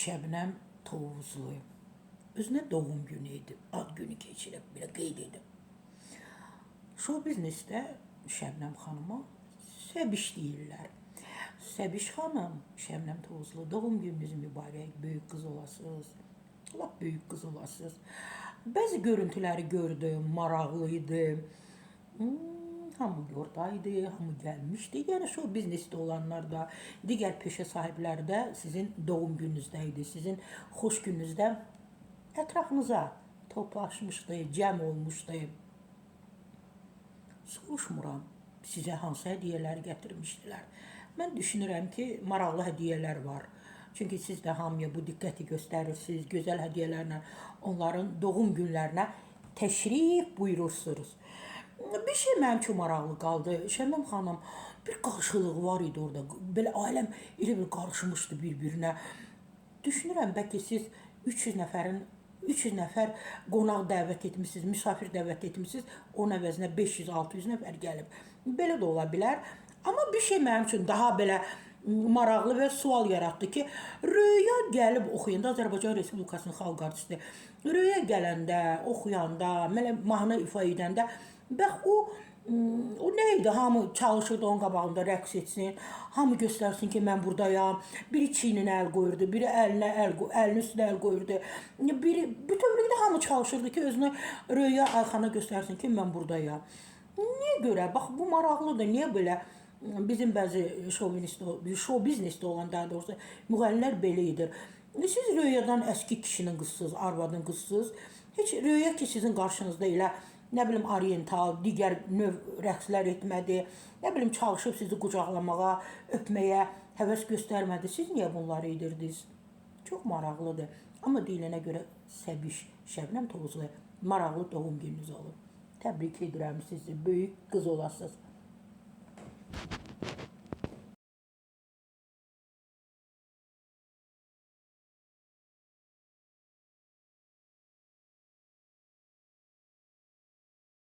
Şəbnəm Tovuzlu. Özünə doğum günü idi. Ad günü keçirib, belə qeyd edib. Show biznesdə Şəbnəm xanıma Səbiş deyirlər. Səbiş xanım, Şəbnəm Tovuzlu, doğum gününüz mübarək, böyük qız olasınız. Lap böyük qız olasınız. Bəzi görüntüləri gördüm, maraqlı idi. Hamı oradaydı, hamı gəlmişdi. Yəni show biznesdə olanlar da, digər peşə sahibləri də sizin doğum gününüzdə idi, sizin xoş gününüzdə ətrafınıza toplaşmışdı, cəm olmuşdu. Soruşmuram, sizə hansı hədiyyələri gətirmişdilər. Mən düşünürəm ki, maraqlı hədiyyələr var. Çünki siz də hamıya bu diqqəti göstərirsiniz, gözəl hədiyyələrlə onların doğum günlərinə təşrif buyurursunuz. Bir şey mənim üçün maraqlı qaldı. Şəbnəm xanım, bir qarşılığı var idi orada. Belə aləm elə bir qarışmışdı bir-birinə. Düşünürəm, bəlkə siz 300 nəfər qonaq dəvət etmişsiniz, misafir dəvət etmişsiniz. Onun əvəzinə 500-600 nəfər gəlib. Belə də ola bilər. Amma bir şey mənim üçün daha belə maraqlı və sual yaratdı ki, Röya gəlib oxuyanda, Azərbaycan Respublikasının xalq artisti, Röya gələndə, oxuyanda, mahnı ifa edəndə, bax o nə idi? Hamı çalışırdı onun qabağında rəqs etsin, hamı göstərsin ki, mən buradayam. Biri çiyninə əl qoyurdu, biri əlinin üstünə əl qoyurdu. Bütövlükdə hamı çalışırdı ki, özünü Röya Ayxana göstərsin ki, mən buradayam. Niyə görə? Bax, bu maraqlıdır. Niyə belə? Bizim bəzi show biznesdə olan, daha doğrusu müğənnilər belə edir. Siz Röyadan əski kişinin qızsınız, arvadın qızsınız. Heç Röya ki, sizin qarşınızda elə, nə bilim, oriental, digər növ rəqslər etmədi, nə bilim, çalışıb sizi qucaqlamağa, öpməyə həvəs göstərmədi. Siz niyə bunları edirdiniz? Çox maraqlıdır. Amma deyilənə görə Səbiş, Şəbnəm Tovuzlu, maraqlı doğum gününüz olub. Təbrik edirəm sizi, böyük qız olasınız.